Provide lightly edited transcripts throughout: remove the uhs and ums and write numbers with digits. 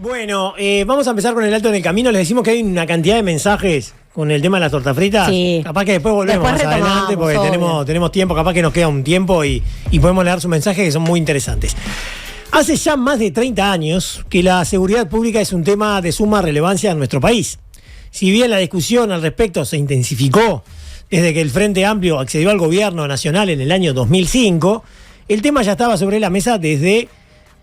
Bueno, vamos a empezar con el alto en el camino. Les decimos que hay una cantidad de mensajes con el tema de las tortas fritas. Sí. Capaz que después volvemos más adelante porque tenemos tiempo, capaz que nos queda un tiempo y podemos leer sus mensajes que son muy interesantes. Hace ya más de 30 años que la seguridad pública es un tema de suma relevancia en nuestro país. Si bien la discusión al respecto se intensificó desde que el Frente Amplio accedió al gobierno nacional en el año 2005, el tema ya estaba sobre la mesa desde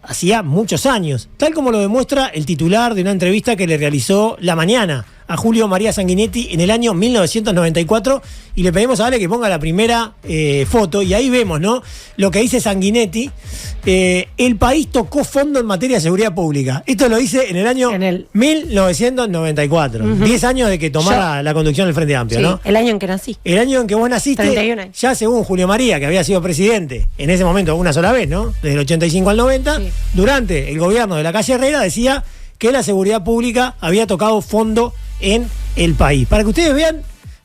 hacía muchos años, tal como lo demuestra el titular de una entrevista que le realizó La Mañana a Julio María Sanguinetti en el año 1994, y le pedimos a Ale que ponga la primera foto, y ahí vemos, ¿no?, lo que dice Sanguinetti. El país tocó fondo en materia de seguridad pública. Esto lo dice en el año 1994, 10 años de que tomara la conducción del Frente Amplio, sí, ¿no? El año en que nací. El año en que vos naciste, 31 años. ya según Julio María, que había sido presidente en ese momento una sola vez, ¿no?, desde el 85 al 90, sí, durante el gobierno de la calle Herrera, decía que la seguridad pública había tocado fondo en el país. Para que ustedes vean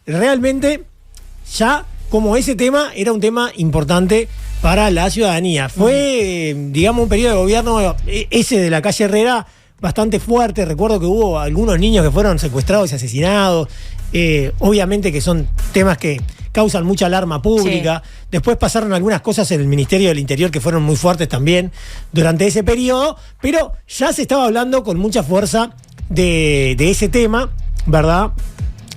realmente ya como ese tema era un tema importante para la ciudadanía. Fue, digamos, un periodo de gobierno, ese de la calle Herrera, bastante fuerte. Recuerdo que hubo algunos niños que fueron secuestrados y asesinados. Obviamente que son temas que causan mucha alarma pública. Sí. Después pasaron algunas cosas en el Ministerio del Interior que fueron muy fuertes también durante ese periodo, pero ya se estaba hablando con mucha fuerza de ese tema, ¿verdad?,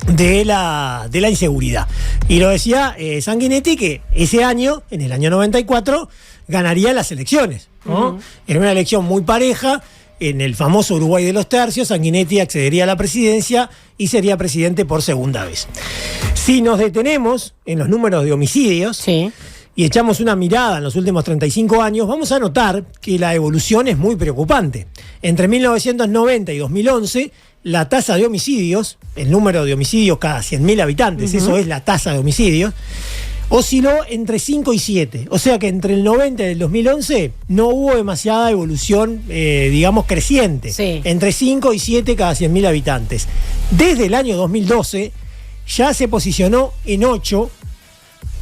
de la inseguridad. Y lo decía Sanguinetti, que ese año, en el año 94, ganaría las elecciones, ¿no? Era una elección muy pareja. En el famoso Uruguay de los tercios, Sanguinetti accedería a la presidencia y sería presidente por segunda vez. Si nos detenemos en los números de homicidios, sí, y echamos una mirada en los últimos 35 años, vamos a notar que la evolución es muy preocupante. Entre 1990 y 2011, la tasa de homicidios, el número de homicidios cada 100.000 habitantes, eso es la tasa de homicidios, osciló entre 5 y 7. O sea que entre el 90 y el 2011 no hubo demasiada evolución, digamos, creciente. Sí. Entre 5 y 7 cada 100.000 habitantes. Desde el año 2012 ya se posicionó en 8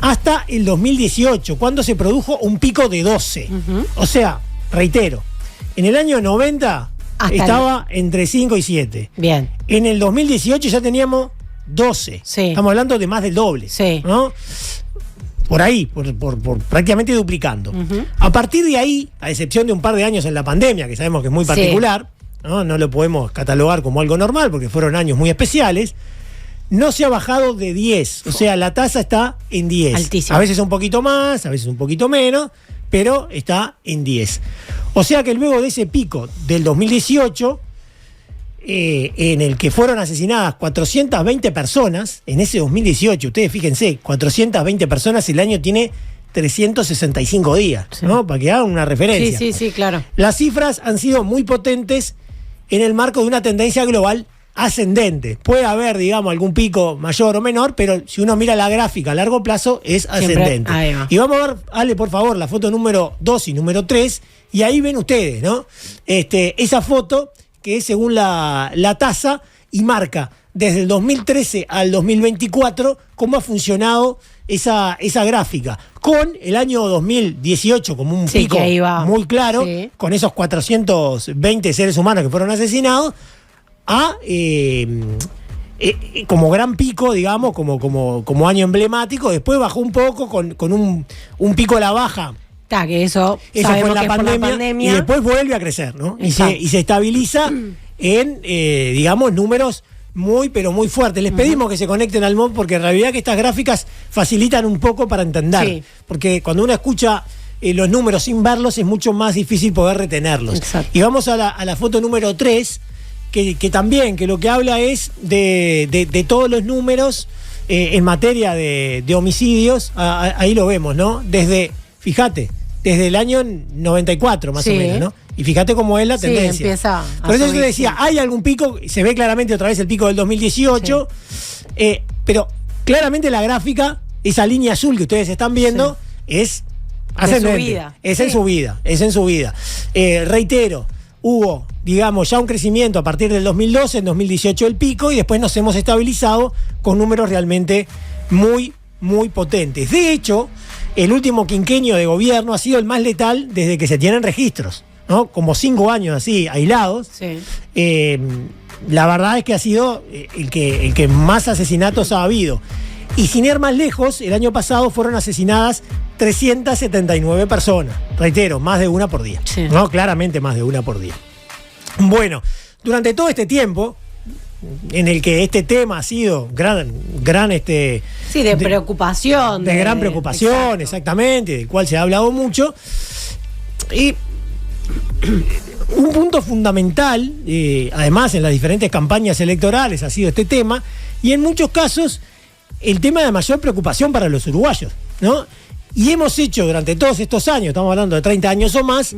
hasta el 2018, cuando se produjo un pico de 12. O sea, reitero, en el año 90 estaba entre 5 y 7. Bien. En el 2018 ya teníamos 12. Sí. Estamos hablando de más del doble. Sí. ¿No? Por ahí, por prácticamente duplicando. A partir de ahí, a excepción de un par de años en la pandemia, que sabemos que es muy particular, sí, no lo podemos catalogar como algo normal porque fueron años muy especiales, no se ha bajado de 10. O sea, la tasa está en 10. Altísimo. A veces un poquito más, a veces un poquito menos, pero está en 10. O sea que luego de ese pico del 2018, en el que fueron asesinadas 420 personas, en ese 2018, ustedes fíjense, 420 personas, el año tiene 365 días, sí, ¿no?, para que hagan una referencia. Sí, claro. Las cifras han sido muy potentes en el marco de una tendencia global ascendente. Puede haber, digamos, algún pico mayor o menor, pero si uno mira la gráfica a largo plazo es ascendente. Y vamos a ver, Ale, por favor, la foto número 2 y número 3, y ahí ven ustedes, ¿no?, esa foto que es según la tasa y marca desde el 2013 al 2024 cómo ha funcionado esa gráfica, con el año 2018 como un pico muy claro, sí, con esos 420 seres humanos que fueron asesinados, como gran pico, digamos, como año emblemático. Después bajó un poco con un pico a la baja. Que eso fue en la pandemia, y después vuelve a crecer, ¿no? Y se estabiliza en, digamos, números muy, pero muy fuertes. Les pedimos que se conecten al mod porque en realidad que estas gráficas facilitan un poco para entender. Sí. Porque cuando uno escucha los números sin verlos es mucho más difícil poder retenerlos. Exacto. Y vamos a la foto número 3, que también, que lo que habla es de todos los números en materia de homicidios. Ahí lo vemos, ¿no? Fíjate, desde el año 94 más o menos, ¿no? Y fíjate cómo es la tendencia. Sí, empieza. Por eso yo decía, hay algún pico, se ve claramente otra vez el pico del 2018, sí, pero claramente la gráfica, esa línea azul que ustedes están viendo, sí, es ascendente. Es en subida. Reitero, hubo, digamos, ya un crecimiento a partir del 2012, en 2018 el pico, y después nos hemos estabilizado con números realmente muy, muy potentes. De hecho, el último quinquenio de gobierno ha sido el más letal desde que se tienen registros. ¿no? Como 5 años así, aislados. Sí. La verdad es que ha sido el que más asesinatos ha habido. Y sin ir más lejos, el año pasado fueron asesinadas 379 personas. Reitero, más de una por día. Sí. No, claramente más de una por día. Bueno, durante todo este tiempo, en el que este tema ha sido gran sí, de preocupación. De gran preocupación, exacto. Exactamente, del cual se ha hablado mucho. Y un punto fundamental, además en las diferentes campañas electorales ha sido este tema, y en muchos casos el tema de mayor preocupación para los uruguayos, ¿no? Y hemos hecho durante todos estos años, estamos hablando de 30 años o más,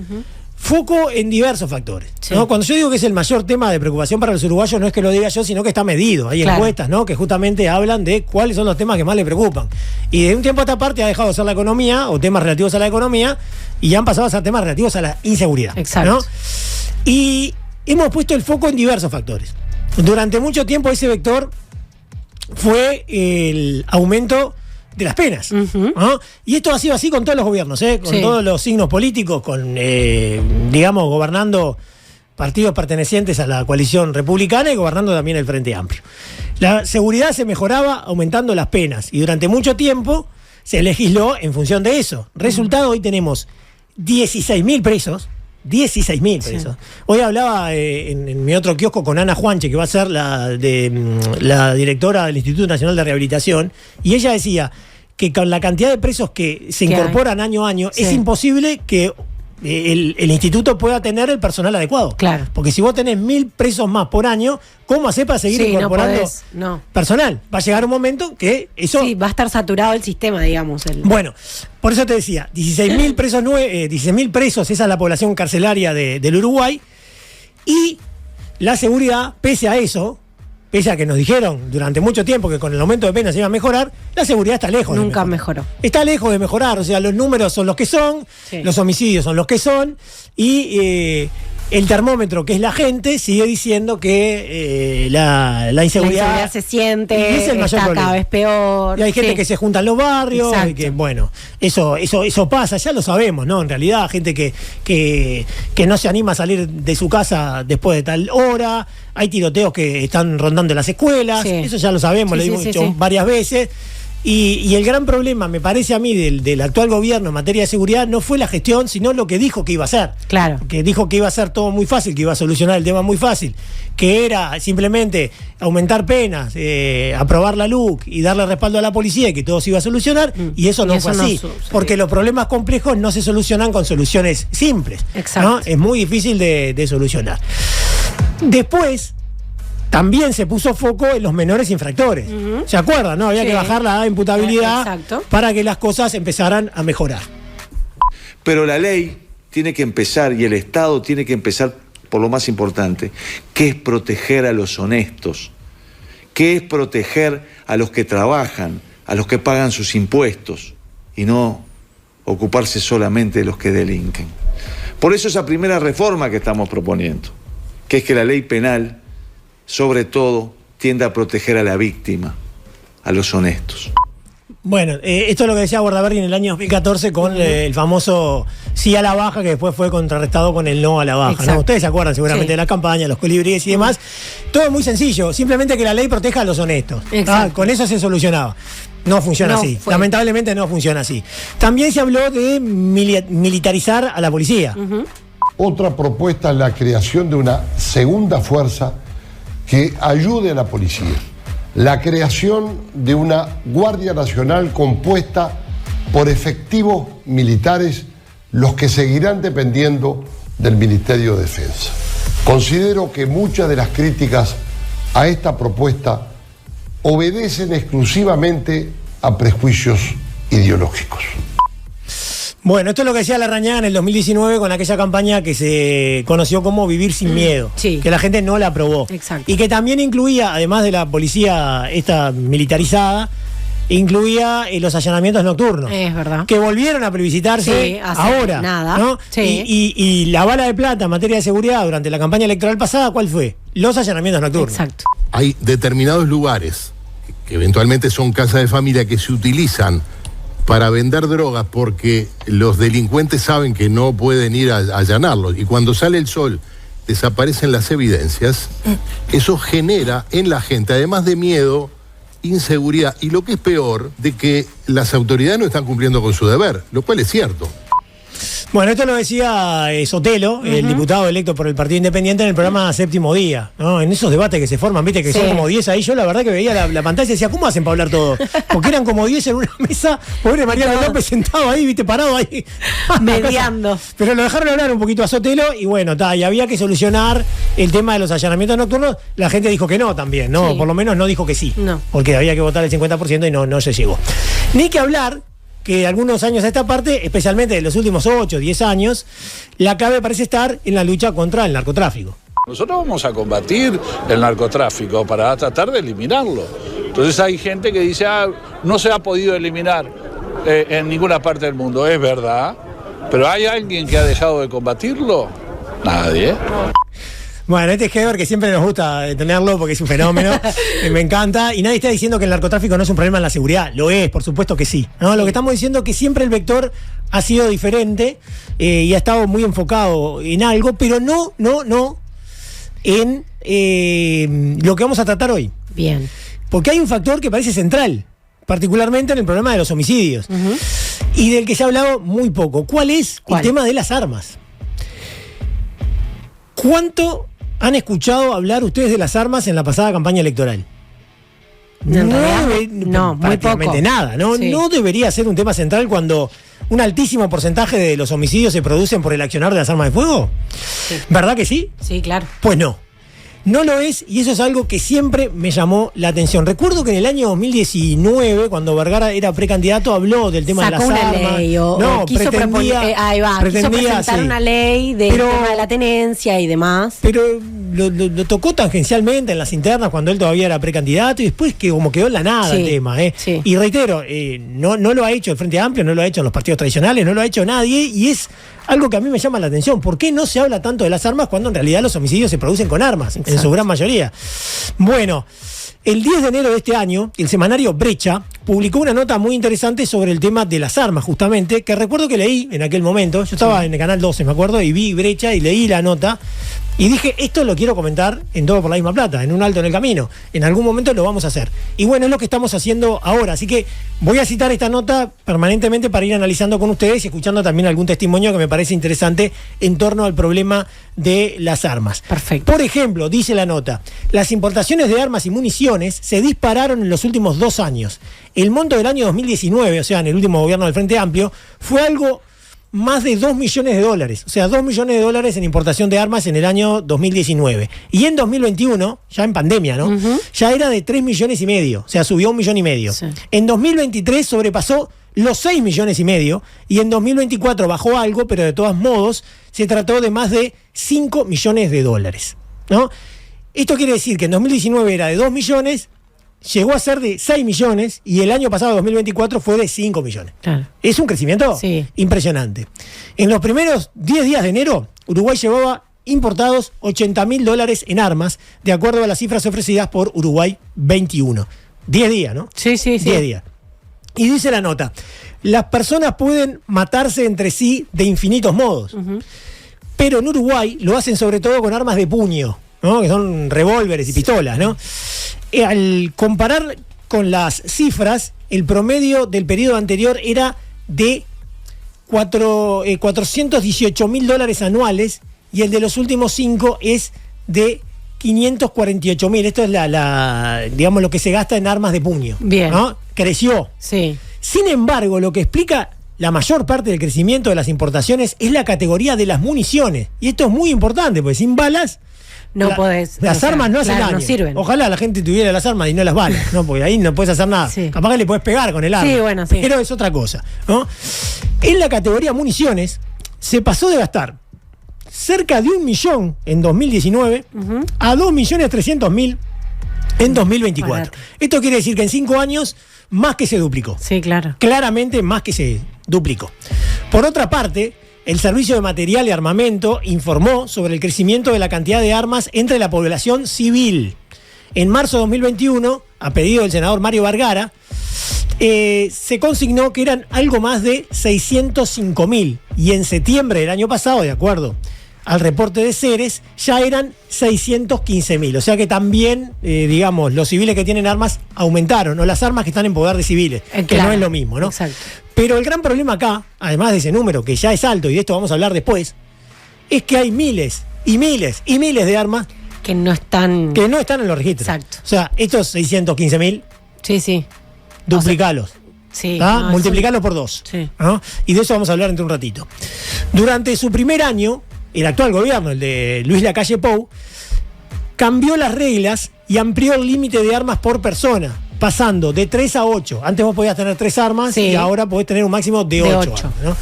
foco en diversos factores, sí. ¿no? Cuando yo digo que es el mayor tema de preocupación para los uruguayos, no es que lo diga yo, sino que está medido. Hay encuestas, ¿no? Que justamente hablan de cuáles son los temas que más le preocupan. Y de un tiempo a esta parte ha dejado de ser la economía o temas relativos a la economía y han pasado a ser temas relativos a la inseguridad. Exacto. ¿No? Y hemos puesto el foco en diversos factores. Durante mucho tiempo ese vector fue el aumento de las penas, ¿no? Y esto ha sido así con todos los gobiernos, con sí. todos los signos políticos, con, digamos, gobernando partidos pertenecientes a la coalición republicana y gobernando también el Frente Amplio. La seguridad se mejoraba aumentando las penas y durante mucho tiempo se legisló en función de eso. Resultado, hoy tenemos 16.000 presos. 16.000 presos. Sí. Hoy hablaba en mi otro kiosco con Ana Juanche, que va a ser la directora del Instituto Nacional de Rehabilitación, y ella decía que con la cantidad de presos que se incorporan año a año, sí. Es imposible que el instituto pueda tener el personal adecuado. Claro. Porque si vos tenés 1.000 presos más por año, ¿cómo hacés para seguir incorporando personal? Va a llegar un momento que eso... Sí, va a estar saturado el sistema, digamos. Bueno, por eso te decía, 16.000 presos, 16.000 presos, esa es la población carcelaria del Uruguay, y la seguridad, pese a eso, pese a que nos dijeron durante mucho tiempo que con el aumento de penas se iba a mejorar, la seguridad está lejos. Nunca mejoró. Está lejos de mejorar, o sea, los números son los que son, sí. Los homicidios son los que son, y el termómetro, que es la gente, sigue diciendo que la inseguridad se siente, es el mayor problema. Cada vez peor. Y hay gente que se junta en los barrios, y que, bueno, eso pasa, ya lo sabemos, ¿no? En realidad, gente que no se anima a salir de su casa después de tal hora, hay tiroteos que están rondando las escuelas, sí. Eso ya lo sabemos, lo hemos dicho varias veces. Y el gran problema, me parece a mí, del actual gobierno en materia de seguridad no fue la gestión, sino lo que dijo que iba a hacer. Claro. Que dijo que iba a ser todo muy fácil, que iba a solucionar el tema muy fácil, que era simplemente aumentar penas, aprobar la LUC y darle respaldo a la policía y que todo se iba a solucionar, y eso no fue así. Porque los problemas complejos no se solucionan con soluciones simples. Exacto. ¿No? Es muy difícil de solucionar. Después también se puso foco en los menores infractores. ¿Se acuerdan? ¿No? Había que bajar la edad de imputabilidad para que las cosas empezaran a mejorar. Pero la ley tiene que empezar, y el Estado tiene que empezar por lo más importante, que es proteger a los honestos, que es proteger a los que trabajan, a los que pagan sus impuestos, y no ocuparse solamente de los que delinquen. Por eso esa primera reforma que estamos proponiendo, que es que la ley penal, sobre todo, tiende a proteger a la víctima, a los honestos. Bueno, esto es lo que decía Bordaberry en el año 2014 con el famoso sí a la baja, que después fue contrarrestado con el no a la baja, ¿no? Ustedes se acuerdan seguramente de la campaña, los colibríes y demás. Todo es muy sencillo, simplemente que la ley proteja a los honestos. Con eso se solucionaba. No funciona así. Lamentablemente no funciona así. También se habló de militarizar a la policía. Otra propuesta es la creación de una segunda fuerza que ayude a la policía. La creación de una Guardia Nacional compuesta por efectivos militares, los que seguirán dependiendo del Ministerio de Defensa. Considero que muchas de las críticas a esta propuesta obedecen exclusivamente a prejuicios ideológicos. Bueno, esto es lo que decía Larrañaga en el 2019 con aquella campaña que se conoció como Vivir sin Miedo, que la gente no la aprobó. Exacto. Y que también incluía, además de la policía esta militarizada, incluía los allanamientos nocturnos. Es verdad. Que volvieron a plebiscitarse ahora. Nada. ¿No? Y la bala de plata en materia de seguridad durante la campaña electoral pasada, ¿cuál fue? Los allanamientos nocturnos. Exacto. Hay determinados lugares que eventualmente son casas de familia que se utilizan para vender drogas porque los delincuentes saben que no pueden ir a allanarlos. Y cuando sale el sol, desaparecen las evidencias, eso genera en la gente, además de miedo, inseguridad y lo que es peor, de que las autoridades no están cumpliendo con su deber, lo cual es cierto. Bueno, esto lo decía Sotelo, el diputado electo por el Partido Independiente en el programa Séptimo Día, ¿no? En esos debates que se forman, viste que son como 10 ahí, yo la verdad que veía la pantalla y decía, ¿cómo hacen para hablar todo? Porque eran como 10 en una mesa, pobre Mariano López sentado ahí, viste, parado ahí. Mediando. Pero lo dejaron hablar un poquito a Sotelo y bueno, y había que solucionar el tema de los allanamientos nocturnos. La gente dijo que no también, ¿no? Sí. Por lo menos no dijo que sí. No. Porque había que votar el 50% y no se llegó. Ni que hablar que algunos años a esta parte, especialmente en los últimos 8, 10 años, la clave parece estar en la lucha contra el narcotráfico. Nosotros vamos a combatir el narcotráfico para tratar de eliminarlo. Entonces hay gente que dice, no se ha podido eliminar en ninguna parte del mundo. Es verdad, pero ¿hay alguien que ha dejado de combatirlo? Nadie. Bueno, este es Heber, que siempre nos gusta tenerlo porque es un fenómeno, me encanta, y nadie está diciendo que el narcotráfico no es un problema en la seguridad, lo es, por supuesto que sí, ¿no? Lo que estamos diciendo es que siempre el vector ha sido diferente y ha estado muy enfocado en algo, pero no en lo que vamos a tratar hoy. Bien. Porque hay un factor que parece central, particularmente en el problema de los homicidios, y del que se ha hablado muy poco. ¿Cuál es el tema de las armas? ¿Cuánto han escuchado hablar ustedes de las armas en la pasada campaña electoral? No, muy poco. Nada, ¿no? Sí. No debería ser un tema central cuando un altísimo porcentaje de los homicidios se producen por el accionar de las armas de fuego. Sí. ¿Verdad que sí? Sí, claro. Pues no. No lo es, y eso es algo que siempre me llamó la atención. Recuerdo que en el año 2019, cuando Vergara era precandidato, habló del tema Sacó de las una armas. ley quiso presentar una ley del tema de la tenencia y demás. Pero lo tocó tangencialmente en las internas cuando él todavía era precandidato y después que como quedó en la nada el tema. Sí. Y reitero, no lo ha hecho el Frente Amplio, no lo ha hecho en los partidos tradicionales, no lo ha hecho nadie, y es algo que a mí me llama la atención. ¿Por qué no se habla tanto de las armas cuando en realidad los homicidios se producen con armas, en su gran mayoría? Bueno, el 10 de enero de este año, el semanario Brecha publicó una nota muy interesante sobre el tema de las armas, justamente, que recuerdo que leí en aquel momento. Yo estaba en el Canal 12, me acuerdo, y vi Brecha y leí la nota. Y dije, esto lo quiero comentar en Todo por la Misma Plata, en un alto en el camino. En algún momento lo vamos a hacer. Y bueno, es lo que estamos haciendo ahora. Así que voy a citar esta nota permanentemente para ir analizando con ustedes y escuchando también algún testimonio que me parece interesante en torno al problema de las armas. Perfecto. Por ejemplo, dice la nota, las importaciones de armas y municiones se dispararon en los últimos 2 años. El monto del año 2019, o sea, en el último gobierno del Frente Amplio, fue algo más de $2 millones. O sea, $2 millones en importación de armas en el año 2019. Y en 2021, ya en pandemia, ¿no? Ya era de 3,5 millones. O sea, subió 1,5 millones. Sí. En 2023 sobrepasó los 6,5 millones. Y en 2024 bajó algo, pero de todos modos se trató de más de $5 millones, ¿no? Esto quiere decir que en 2019 era de 2 millones, llegó a ser de 6 millones y el año pasado, 2024, fue de 5 millones. Claro. Es un crecimiento impresionante. En los primeros 10 días de enero, Uruguay llevaba importados $80.000 en armas, de acuerdo a las cifras ofrecidas por Uruguay 21. 10 días, ¿no? Sí. 10 días. Y dice la nota, las personas pueden matarse entre sí de infinitos modos, pero en Uruguay lo hacen sobre todo con armas de puño, ¿no? Que son revólveres y pistolas, ¿no? Al comparar con las cifras, el promedio del periodo anterior era de $418.000 anuales y el de los últimos 5 es de 548.000. Esto es digamos, lo que se gasta en armas de puño. Bien. ¿No? Creció. Sí. Sin embargo, lo que explica la mayor parte del crecimiento de las importaciones es la categoría de las municiones. Y esto es muy importante, porque sin balas no podés. Las armas no hacen daño. No sirven. Ojalá la gente tuviera las armas y no las balas, ¿no? Porque ahí no puedes hacer nada. Sí. Capaz que le puedes pegar con el arma. Sí, bueno, sí. Pero es otra cosa, ¿no? En la categoría municiones se pasó de gastar cerca de 1 millón en 2019 a 2.300.000 en 2024. Parate. Esto quiere decir que en 5 años más que se duplicó. Sí, claro. Claramente más que se duplicó. Por otra parte, el Servicio de Material y Armamento informó sobre el crecimiento de la cantidad de armas entre la población civil. En marzo de 2021, a pedido del senador Mario Vergara, se consignó que eran algo más de 605.000 y en septiembre del año pasado, de acuerdo al reporte de Ceres, ya eran 615.000. O sea que también, digamos, los civiles que tienen armas aumentaron, o las armas que están en poder de civiles, que no es lo mismo, ¿no? Exacto. Pero el gran problema acá, además de ese número, que ya es alto, y de esto vamos a hablar después, es que hay miles y miles y miles de armas que no están en los registros. Exacto. O sea, estos 615.000, sí. duplicalos. Sí, multiplicarlos por 2. Sí. ¿No? Y de eso vamos a hablar dentro de un ratito. Durante su primer año, el actual gobierno, el de Luis Lacalle Pou, cambió las reglas y amplió el límite de armas por persona, pasando de 3 a 8. Antes vos podías tener 3 armas y ahora podés tener un máximo de 8 armas, ¿no?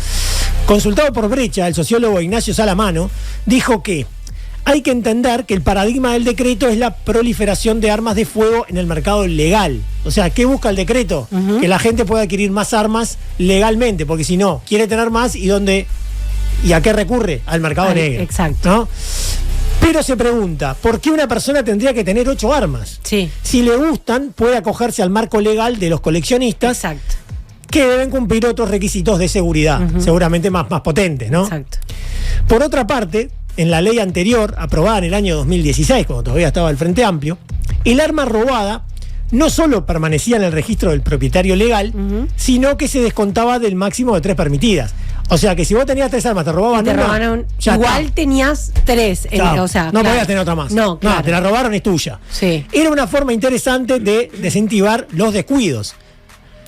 Consultado por Brecha, el sociólogo Ignacio Salamano dijo que hay que entender que el paradigma del decreto es la proliferación de armas de fuego en el mercado legal. O sea, ¿qué busca el decreto? Que la gente pueda adquirir más armas legalmente, porque si no, quiere tener más y a qué recurre? Al mercado negro. Exacto. ¿No? Pero se pregunta, ¿por qué una persona tendría que tener 8 armas? Sí. Si le gustan, puede acogerse al marco legal de los coleccionistas. Exacto. Que deben cumplir otros requisitos de seguridad, seguramente más potentes, ¿no? Exacto. Por otra parte, en la ley anterior, aprobada en el año 2016, cuando todavía estaba el Frente Amplio, el arma robada no solo permanecía en el registro del propietario legal, sino que se descontaba del máximo de 3 permitidas. O sea que si vos tenías 3 armas, te robaban una, igual tenías 3. Claro. O sea, no podías tener otra más. No, claro. No, te la robaron, es tuya. Sí. Era una forma interesante de desincentivar los descuidos.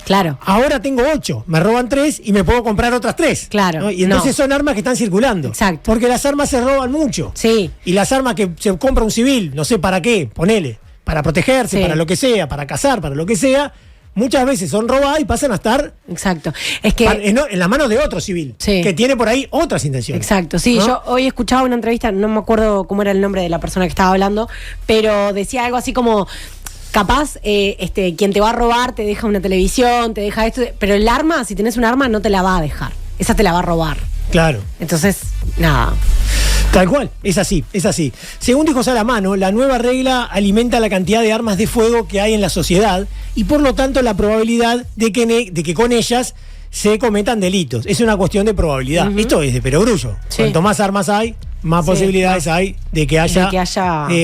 Claro. Ahora tengo 8, me roban 3 y me puedo comprar otras 3. Claro. ¿No? Y entonces son armas que están circulando. Exacto. Porque las armas se roban mucho. Sí. Y las armas que se compra un civil, no sé para qué, ponele, para protegerse, para lo que sea, para cazar, para lo que sea, muchas veces son robadas y pasan a estar Exacto. Es que en las manos de otro civil, que tiene por ahí otras intenciones. Exacto, sí. ¿No? Yo hoy escuchaba una entrevista, no me acuerdo cómo era el nombre de la persona que estaba hablando, pero decía algo así como: capaz, quien te va a robar te deja una televisión, te deja esto, pero el arma, si tenés un arma, no te la va a dejar. Esa te la va a robar. Claro. Entonces, nada. Tal cual, es así. Según dijo Salamano, la nueva regla alimenta la cantidad de armas de fuego que hay en la sociedad y por lo tanto la probabilidad de que con ellas se cometan delitos. Es una cuestión de probabilidad. Esto es de perogrullo. Sí. Cuanto más armas hay, más posibilidades hay de que haya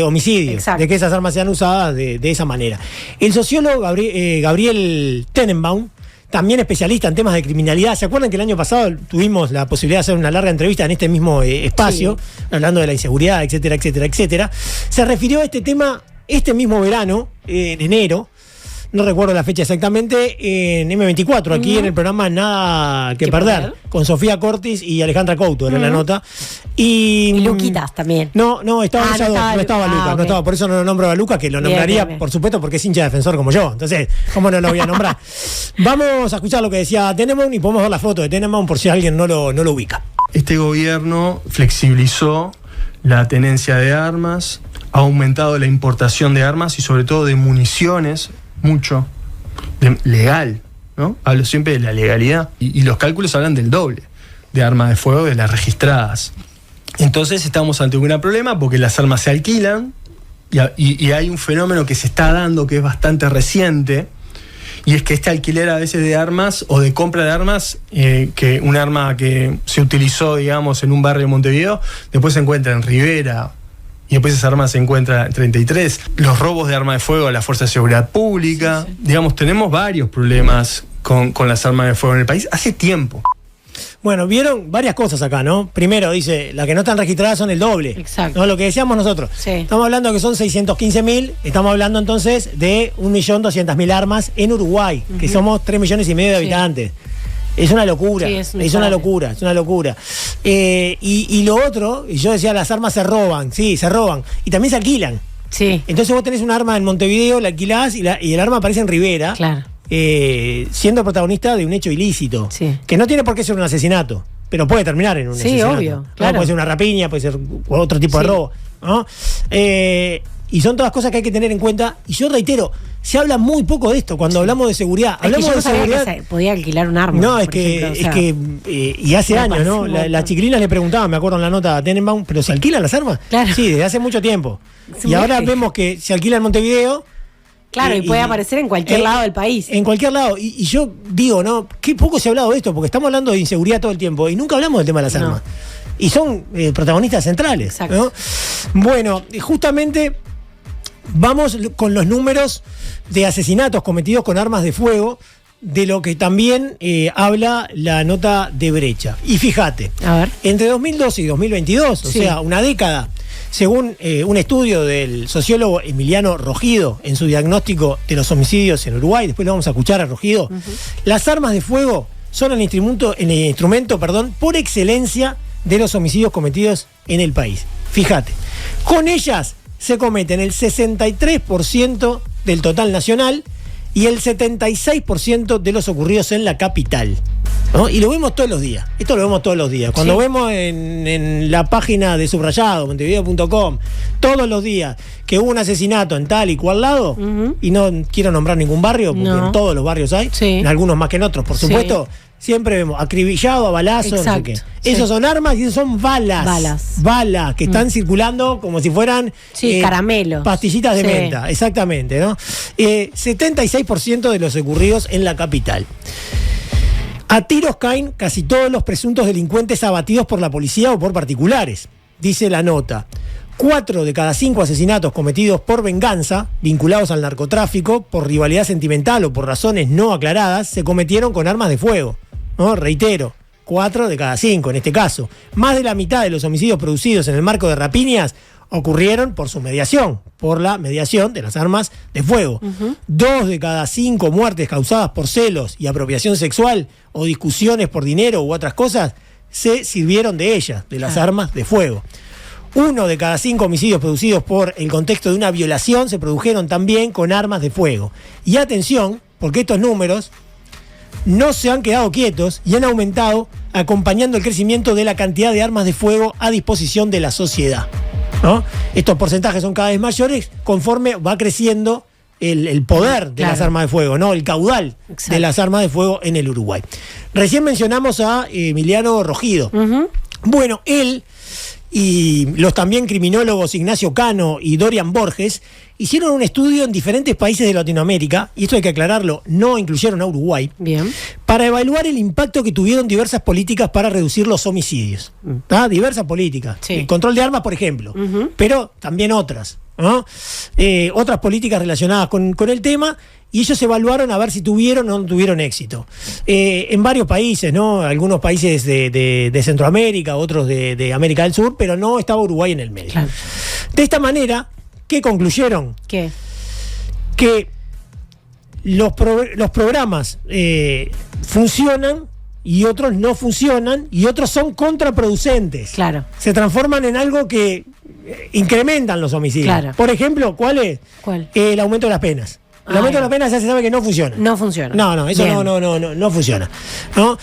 homicidios, exacto, de que esas armas sean usadas de esa manera. El sociólogo Gabriel Tenenbaum, también especialista en temas de criminalidad. ¿Se acuerdan que el año pasado tuvimos la posibilidad de hacer una larga entrevista en este mismo espacio, hablando de la inseguridad, etcétera, etcétera, etcétera? Se refirió a este tema este mismo verano, en enero, no recuerdo la fecha exactamente, en M24, aquí en el programa Nada que Perder, con Sofía Cortis y Alejandra Couto, era la nota. Y Luquitas también. No, estaba no estaba Lucas, no estaba, por eso no lo nombro a Lucas, que lo nombraría, por supuesto, porque es hincha defensor como yo. Entonces, ¿cómo no lo voy a nombrar? Vamos a escuchar lo que decía Tenenbaum y podemos ver la foto de Tenenbaum por si alguien no lo ubica. Este gobierno flexibilizó la tenencia de armas, ha aumentado la importación de armas y sobre todo de municiones, mucho, legal, ¿no? Hablo siempre de la legalidad y los cálculos hablan del doble de armas de fuego de las registradas. Entonces estamos ante un gran problema porque las armas se alquilan y hay un fenómeno que se está dando que es bastante reciente, y es que este alquiler a veces de armas o de compra de armas, que un arma que se utilizó, digamos, en un barrio de Montevideo, después se encuentra en Rivera, y después esa arma se encuentra en 33. Los robos de armas de fuego a la Fuerza de Seguridad Pública. Sí. Digamos, tenemos varios problemas con las armas de fuego en el país hace tiempo. Bueno, vieron varias cosas acá, ¿no? Primero, dice, las que no están registradas son el doble. Exacto. ¿No? Lo que decíamos nosotros. Sí. Estamos hablando que son 615.000, estamos hablando entonces de 1.200.000 armas en Uruguay, que somos 3,5 millones de habitantes. Es una locura, es una locura. Y lo otro, yo decía, las armas se roban, y también se alquilan. Sí. Entonces vos tenés un arma en Montevideo, la alquilás y el arma aparece en Rivera. Claro. Siendo protagonista de un hecho ilícito, que no tiene por qué ser un asesinato, pero puede terminar en un asesinato. Sí, obvio. Claro. Puede ser una rapiña, puede ser otro tipo de robo, ¿no? Y son todas cosas que hay que tener en cuenta. Y yo reitero, se habla muy poco de esto cuando hablamos de seguridad. Hablamos de seguridad. Que podía alquilar un arma. No, y hace años, ¿no? Las chiquilinas le preguntaban, me acuerdo en la nota a Tenenbaum, ¿pero se alquilan las armas? Claro. Sí, desde hace mucho tiempo. Y ahora vemos que se alquila en Montevideo Claro, y puede aparecer en cualquier lado del país. En cualquier lado. Y yo digo, ¿no? Qué poco se ha hablado de esto, porque estamos hablando de inseguridad todo el tiempo y nunca hablamos del tema de las armas. Y son protagonistas centrales. Exacto. ¿No? Bueno, justamente vamos con los números de asesinatos cometidos con armas de fuego, de lo que también habla la nota de Brecha. Y fíjate, a ver, entre 2012 y 2022, o sea, una década, según un estudio del sociólogo Emiliano Rogido en su diagnóstico de los homicidios en Uruguay, después lo vamos a escuchar a Rogido, las armas de fuego son el instrumento por excelencia de los homicidios cometidos en el país. Fíjate, con ellas se cometen el 63% del total nacional y el 76% de los ocurridos en la capital, ¿no? Y lo vemos todos los días. Esto lo vemos todos los días. Cuando vemos en la página de Subrayado, montevideo.com, todos los días que hubo un asesinato en tal y cual lado, y no quiero nombrar ningún barrio, porque en todos los barrios hay, en algunos más que en otros, por supuesto, siempre vemos acribillado, a balazos, no sé qué. Esos son armas y esos son balas. Balas que están circulando como si fueran caramelos. Pastillitas de menta, exactamente, ¿no? 76% de los ocurridos en la capital. A tiros caen casi todos los presuntos delincuentes abatidos por la policía o por particulares, dice la nota. 4 de cada 5 asesinatos cometidos por venganza, vinculados al narcotráfico, por rivalidad sentimental o por razones no aclaradas, se cometieron con armas de fuego, ¿no? Reitero, 4 de cada 5 en este caso. Más de la mitad de los homicidios producidos en el marco de rapiñas ocurrieron por su mediación, por la mediación de las armas de fuego. 2 de cada 5 muertes causadas por celos y apropiación sexual o discusiones por dinero u otras cosas se sirvieron de ellas, de las armas de fuego. 1 de cada 5 homicidios producidos por el contexto de una violación se produjeron también con armas de fuego. Y atención, porque estos números no se han quedado quietos y han aumentado acompañando el crecimiento de la cantidad de armas de fuego a disposición de la sociedad, ¿no? Estos porcentajes son cada vez mayores conforme va creciendo el poder de las armas de fuego, ¿no? El caudal de las armas de fuego en el Uruguay. Recién mencionamos a Emiliano Rogido. Bueno, él y los también criminólogos Ignacio Cano y Dorian Borges hicieron un estudio en diferentes países de Latinoamérica, y esto hay que aclararlo, no incluyeron a Uruguay, para evaluar el impacto que tuvieron diversas políticas para reducir los homicidios. Diversas políticas. El control de armas, por ejemplo, pero también otras, ¿no? Otras políticas relacionadas con el tema, y ellos evaluaron a ver si tuvieron o no tuvieron éxito. En varios países, ¿no? Algunos países de Centroamérica, otros de América del Sur, pero no estaba Uruguay en el medio. De esta manera, ¿qué concluyeron? Que los programas funcionan y otros no funcionan y otros son contraproducentes. Se transforman en algo que incrementan los homicidios. Por ejemplo, ¿cuál es? El aumento de las penas. El aumento de las penas ya se sabe que no funciona. No, eso no funciona, ¿no?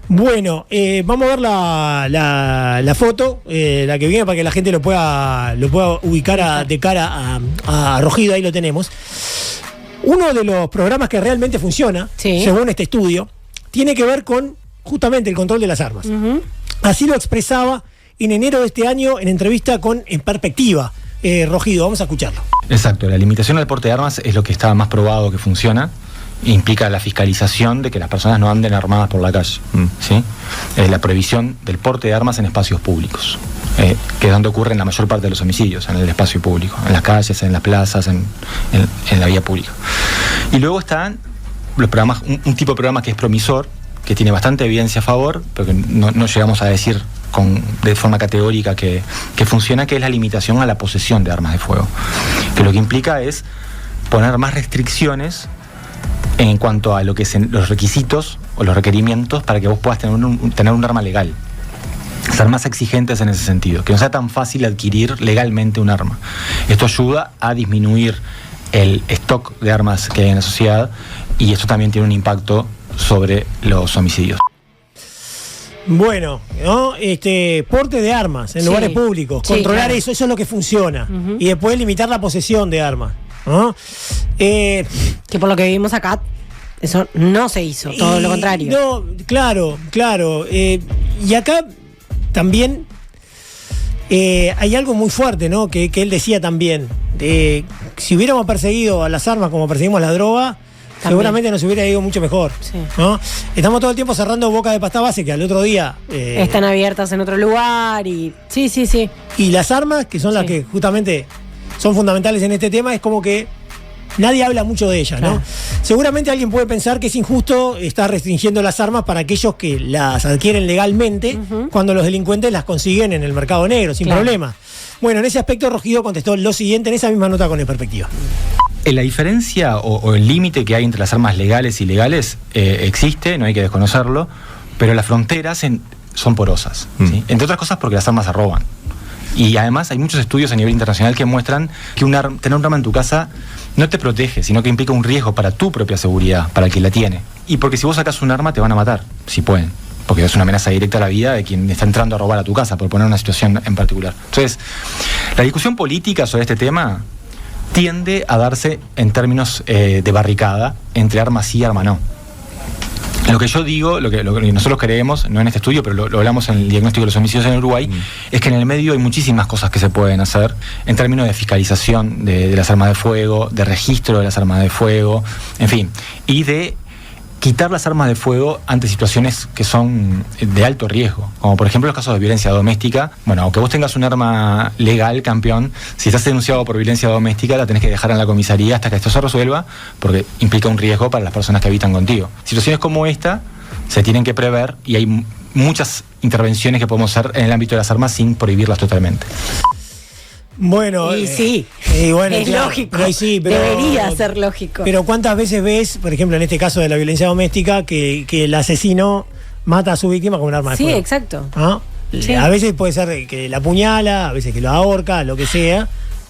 Bueno, vamos a ver la foto, la que viene, para que la gente lo pueda ubicar de cara a Rogido. Ahí lo tenemos. Uno de los programas que realmente funciona, según este estudio, tiene que ver con justamente el control de las armas. Así lo expresaba en enero de este año en entrevista con En Perspectiva. Rogido, vamos a escucharlo. Exacto, la limitación al porte de armas es lo que está más probado que funciona. Implica la fiscalización de que las personas no anden armadas por la calle, ¿sí? La prohibición del porte de armas en espacios públicos, que es donde ocurren la mayor parte de los homicidios, en el espacio público, en las calles, en las plazas, en la vía pública. Y luego están los programas, un tipo de programa que es promisor, que tiene bastante evidencia a favor, pero que no llegamos a decir de forma categórica que funciona, que es la limitación a la posesión de armas de fuego, que lo que implica es poner más restricciones en cuanto a lo que son los requisitos o los requerimientos para que vos puedas tener un arma legal. Ser más exigentes en ese sentido, que no sea tan fácil adquirir legalmente un arma. Esto ayuda a disminuir el stock de armas que hay en la sociedad, y esto también tiene un impacto sobre los homicidios. Bueno, ¿no? Porte de armas en lugares públicos, controlar eso es lo que funciona, y después limitar la posesión de armas, ¿no? Que por lo que vivimos acá, eso no se hizo, todo lo contrario. No, claro. Y acá también hay algo muy fuerte, ¿no? Que él decía también. si hubiéramos perseguido a las armas como perseguimos la droga, seguramente nos hubiera ido mucho mejor. Sí. ¿No? Estamos todo el tiempo cerrando bocas de pasta base que al otro día están abiertas en otro lugar y. Sí. Y las armas, que son las que justamente son fundamentales en este tema, es como que nadie habla mucho de ellas, claro. ¿no? Seguramente alguien puede pensar que es injusto estar restringiendo las armas para aquellos que las adquieren legalmente cuando los delincuentes las consiguen en el mercado negro, sin problema. Bueno, en ese aspecto Rogido contestó lo siguiente en esa misma nota con El Perspectiva. La diferencia o el límite que hay entre las armas legales y ilegales existe, no hay que desconocerlo, pero las fronteras son porosas, ¿sí? Entre otras cosas porque las armas se roban. Y además hay muchos estudios a nivel internacional que muestran que tener un arma en tu casa no te protege, sino que implica un riesgo para tu propia seguridad, para el que la tiene. Y porque si vos sacas un arma te van a matar, si pueden. Porque es una amenaza directa a la vida de quien está entrando a robar a tu casa, por poner una situación en particular. Entonces, la discusión política sobre este tema tiende a darse en términos de barricada entre armas sí y armas no. Lo que yo digo, lo que nosotros creemos, no en este estudio, pero lo hablamos en el diagnóstico de los homicidios en Uruguay, es que en el medio hay muchísimas cosas que se pueden hacer en términos de fiscalización de las armas de fuego, de registro de las armas de fuego, en fin, y de quitar las armas de fuego ante situaciones que son de alto riesgo, como por ejemplo los casos de violencia doméstica. Bueno, aunque vos tengas un arma legal, campeón, si estás denunciado por violencia doméstica la tenés que dejar en la comisaría hasta que esto se resuelva, porque implica un riesgo para las personas que habitan contigo. Situaciones como esta se tienen que prever y hay muchas intervenciones que podemos hacer en el ámbito de las armas sin prohibirlas totalmente. Bueno, sí, bueno, es lógico. Pero debería ser lógico. Pero ¿cuántas veces ves, por ejemplo, en este caso de la violencia doméstica, que el asesino mata a su víctima con un arma de fuego? Sí, exacto. ¿Ah? Sí. A veces puede ser que la apuñala, a veces que lo ahorca, lo que sea,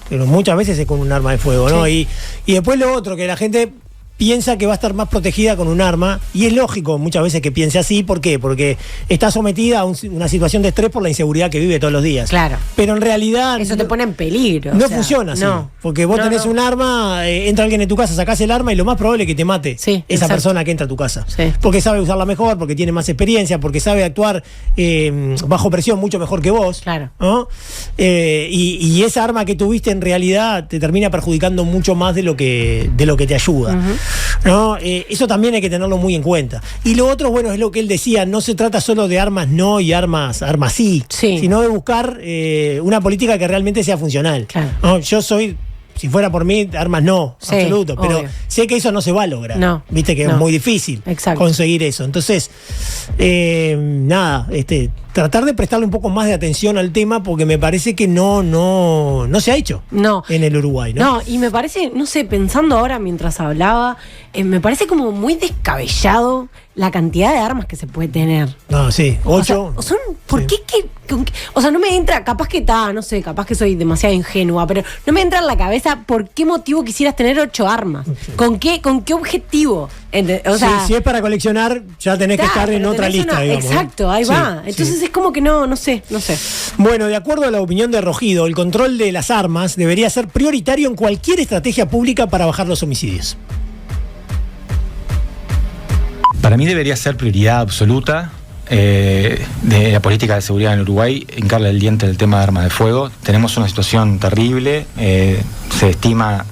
pero muchas veces es con un arma de fuego, ¿no? Sí. Y después lo otro, que la gente piensa que va a estar más protegida con un arma, y es lógico muchas veces que piense así. ¿Por qué? Porque está sometida a una situación de estrés por la inseguridad que vive todos los días. Claro. Pero en realidad eso te pone en peligro. No funciona así. No. Porque vos tenés un arma, entra alguien en tu casa, sacás el arma y lo más probable es que te mate esa persona que entra a tu casa. Sí. Porque sabe usarla mejor, porque tiene más experiencia, porque sabe actuar bajo presión mucho mejor que vos. Claro. ¿No? Y esa arma que tuviste en realidad te termina perjudicando mucho más de lo que te ayuda. ¿No? Eso también hay que tenerlo muy en cuenta. Y lo otro, bueno, es lo que él decía, no se trata solo de armas no y armas sí, sino de buscar una política que realmente sea funcional. Claro. ¿No? Yo soy, si fuera por mí, armas no, absoluto, pero obvio. sé que eso no se va a lograr. No. Viste que es muy difícil conseguir eso. Entonces, nada, tratar de prestarle un poco más de atención al tema, porque me parece que no se ha hecho en el Uruguay, ¿no? No, y me parece, no sé, pensando ahora mientras hablaba, me parece como muy descabellado la cantidad de armas que se puede tener. No, sí, 8. O sea, ¿por qué? O sea, no me entra, capaz que soy demasiado ingenua, pero no me entra en la cabeza por qué motivo quisieras tener 8 armas. ¿Con qué objetivo? O sea, si es para coleccionar, ya tenés que estar en otra lista, digamos. Exacto, ahí va. Entonces es como que no sé. Bueno, de acuerdo a la opinión de Rogido, el control de las armas debería ser prioritario en cualquier estrategia pública para bajar los homicidios. Para mí debería ser prioridad absoluta de la política de seguridad en Uruguay hincarle el diente del tema de armas de fuego. Tenemos una situación terrible, se estima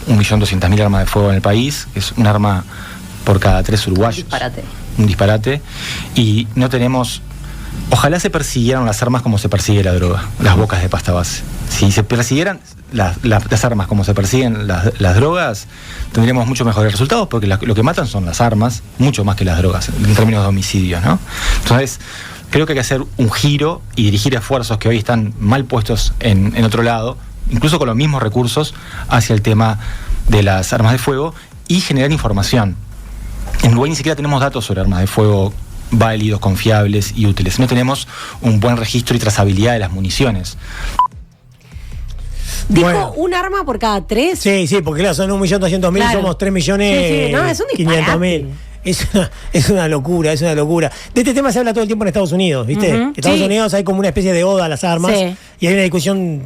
1.200.000 armas de fuego en el país, es un arma por cada 3 uruguayos. Un disparate. Y no tenemos... Ojalá se persiguieran las armas como se persigue la droga, las bocas de pasta base. Si se persiguieran las armas como se persiguen las drogas, tendríamos mucho mejores resultados, porque lo que matan son las armas, mucho más que las drogas, en términos de homicidios, ¿no? Entonces, creo que hay que hacer un giro y dirigir esfuerzos que hoy están mal puestos en otro lado, incluso con los mismos recursos, hacia el tema de las armas de fuego y generar información. En Uruguay ni siquiera tenemos datos sobre armas de fuego válidos, confiables y útiles. No tenemos un buen registro y trazabilidad de las municiones. ¿Dijo un arma por cada 3? Sí, porque claro, son 1.200.000, somos 3.500.000. No, es un disparate. Es una locura, es una locura. De este tema se habla todo el tiempo en Estados Unidos, ¿viste? En Estados Unidos hay como una especie de oda a las armas y hay una discusión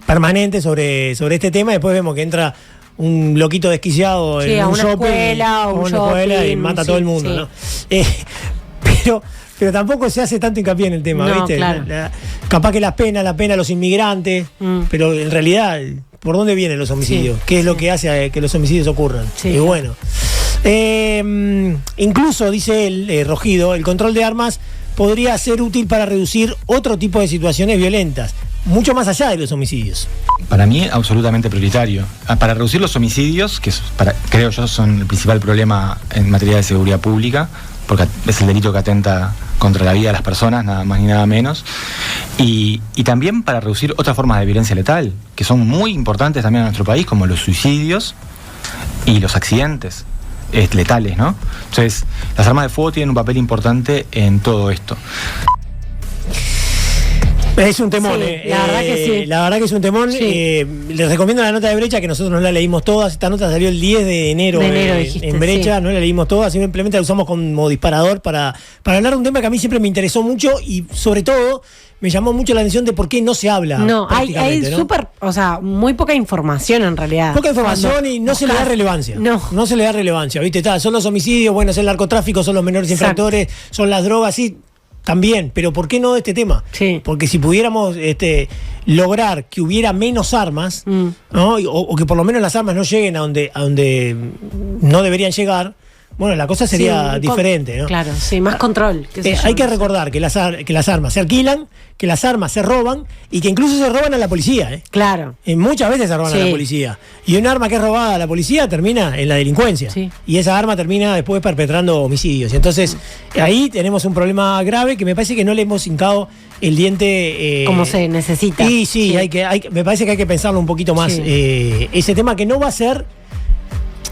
permanente sobre este tema. Después vemos que entra un loquito desquiciado en un shopping, a una escuela y mata a todo el mundo, ¿no? Pero tampoco se hace tanto hincapié en el tema, ¿viste? Claro. Capaz que la pena a los inmigrantes, pero en realidad por dónde vienen los homicidios, qué es lo que hace que los homicidios ocurran. Sí, y bueno, incluso, dice él, Rogido, el control de armas podría ser útil para reducir otro tipo de situaciones violentas, mucho más allá de los homicidios. Para mí, absolutamente prioritario. Para reducir los homicidios, que creo yo son el principal problema en materia de seguridad pública, porque es el delito que atenta contra la vida de las personas, nada más ni nada menos. Y también para reducir otras formas de violencia letal, que son muy importantes también en nuestro país, como los suicidios y los accidentes letales, ¿no? Entonces, las armas de fuego tienen un papel importante en todo esto. Es un temón, sí, la verdad que sí. La verdad que es un temón. Sí. Les recomiendo la nota de Brecha, que nosotros no la leímos todas. Esta nota salió el 10 de enero, dijiste, en Brecha, sí. no la leímos todas, simplemente la usamos como disparador para hablar de un tema que a mí siempre me interesó mucho y sobre todo me llamó mucho la atención de por qué no se habla. No, hay ¿no? súper, o sea, muy poca información en realidad. Poca información y no se le da relevancia. No se le da relevancia, ¿viste? Son los homicidios, bueno, es el narcotráfico, son los menores infractores, son las drogas, sí. También, pero ¿por qué no de este tema? Sí. Porque si pudiéramos lograr que hubiera menos armas, ¿no? o que por lo menos las armas no lleguen a donde no deberían llegar, bueno, la cosa sería diferente, ¿no? Claro, sí, más control. Hay que recordar que las armas se alquilan, que las armas se roban y que incluso se roban a la policía, ¿eh? Claro. Muchas veces se roban a la policía. Y un arma que es robada a la policía termina en la delincuencia. Sí. Y esa arma termina después perpetrando homicidios. Entonces, ahí tenemos un problema grave que me parece que no le hemos hincado el diente. Como se necesita. Y sí, me parece que hay que pensarlo un poquito más. Sí. Ese tema que no va a ser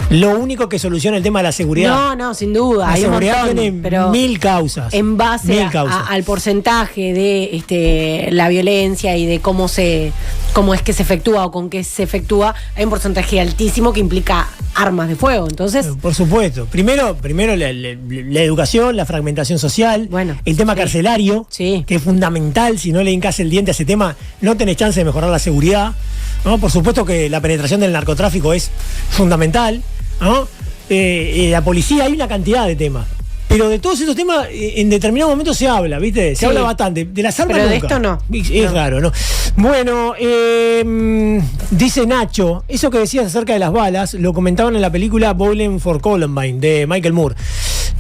lo único que soluciona el tema de la seguridad. No, sin duda. La hay seguridad un montón, tiene pero mil causas. En base al porcentaje de la violencia y de cómo es que se efectúa o con qué se efectúa, hay un porcentaje altísimo que implica armas de fuego. Entonces, por supuesto. Primero la educación, la fragmentación social, el tema carcelario, que es fundamental. Si no le hincas el diente a ese tema, no tenés chance de mejorar la seguridad, ¿no? Por supuesto que la penetración del narcotráfico es fundamental, ¿no? La policía, hay una cantidad de temas. Pero de todos esos temas, en determinado momento se habla, ¿viste? Se habla bastante. De las armas pero nunca. De esto no. Es raro, ¿no? Bueno, dice Nacho, eso que decías acerca de las balas, lo comentaban en la película Bowling for Columbine, de Michael Moore.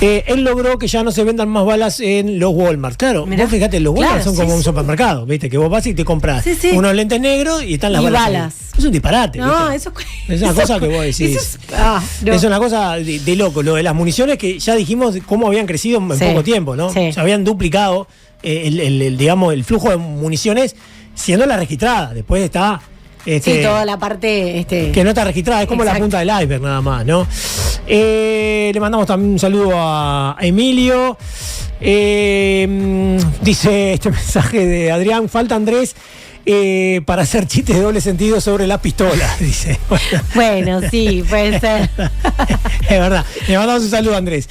Él logró que ya no se vendan más balas en los Walmart. Claro, vos fíjate, los Walmart son como un supermercado, ¿viste? Que vos vas y te compras unos lentes negros y están las balas. Es un disparate. No, ¿viste? Es una cosa que vos decís. Es una cosa de loco. Lo de las municiones, que ya dijimos cómo habían crecido en poco tiempo, ¿no? Se habían duplicado digamos, el flujo de municiones siendo la registrada. Después está toda la parte que no está registrada, es como la punta del iceberg nada más, ¿no? Le mandamos también un saludo a Emilio. Dice este mensaje de Adrián, falta Andrés para hacer chistes de doble sentido sobre la pistola, dice. Bueno, sí, puede ser. Es verdad. Le mandamos un saludo a Andrés.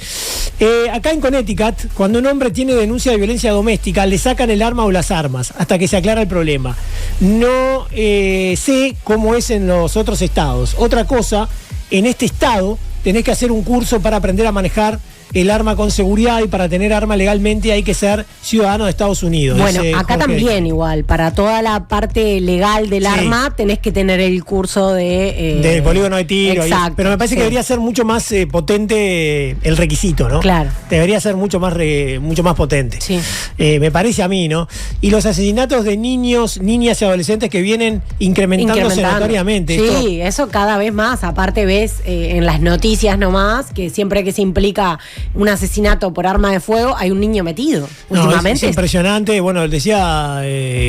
Acá en Connecticut, cuando un hombre tiene denuncia de violencia doméstica, le sacan el arma o las armas hasta que se aclara el problema. No sé cómo es en los otros estados. Otra cosa, en este estado tenés que hacer un curso para aprender a manejar el arma con seguridad, y para tener arma legalmente hay que ser ciudadano de Estados Unidos. Bueno, acá también igual, para toda la parte legal del arma tenés que tener el curso del polígono de tiro. Exacto, pero me parece que debería ser mucho más potente el requisito, ¿no? Claro. Debería ser mucho más potente. Sí. Me parece a mí, ¿no? Y los asesinatos de niños, niñas y adolescentes que vienen incrementándose notoriamente. Sí, eso cada vez más. Aparte ves en las noticias nomás que siempre que se implica un asesinato por arma de fuego hay un niño metido. Últimamente es impresionante. Bueno, decía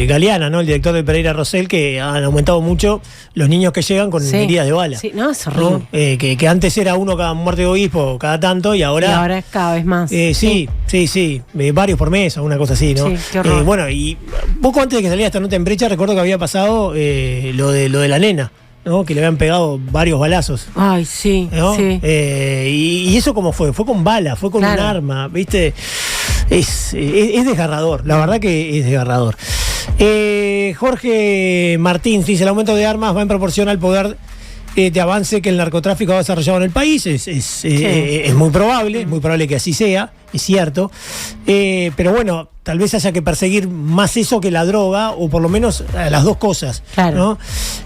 Galeana, ¿no? El director de Pereira Rosell, que han aumentado mucho los niños que llegan con heridas de bala. Sí, no, es horrible. ¿No? Que antes era uno cada muerte de obispo cada tanto, y ahora es cada vez más. Sí. Varios por mes o una cosa así, ¿no? Sí, qué horror. Bueno, y poco antes de que saliera esta nota en Brecha, recuerdo que había pasado lo de la nena, ¿no? Que le habían pegado varios balazos. Ay, sí, ¿no? sí. Y eso cómo fue con bala, fue con un arma, ¿viste? Es desgarrador, la verdad que es desgarrador. Jorge Martín dice, el aumento de armas va en proporción al poder de avance que el narcotráfico ha desarrollado en el país. Es muy probable que así sea, es cierto. Pero bueno, tal vez haya que perseguir más eso que la droga, o por lo menos las dos cosas. Claro. ¿No?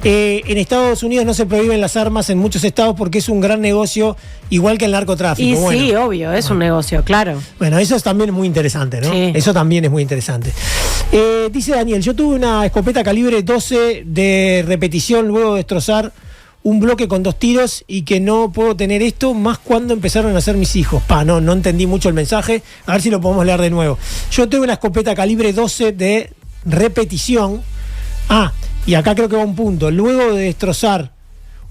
En Estados Unidos no se prohíben las armas en muchos estados porque es un gran negocio, igual que el narcotráfico. Y bueno, sí, obvio, es un negocio, claro. Bueno, eso es también muy interesante, ¿no? Sí. Eso también es muy interesante. Dice Daniel, yo tuve una escopeta calibre 12 de repetición luego de destrozar un bloque con 2 tiros y que no puedo tener esto más cuando empezaron a nacer mis hijos. No entendí mucho el mensaje. A ver si lo podemos leer de nuevo. Yo tuve una escopeta calibre 12 de repetición. Y acá creo que va un punto. Luego de destrozar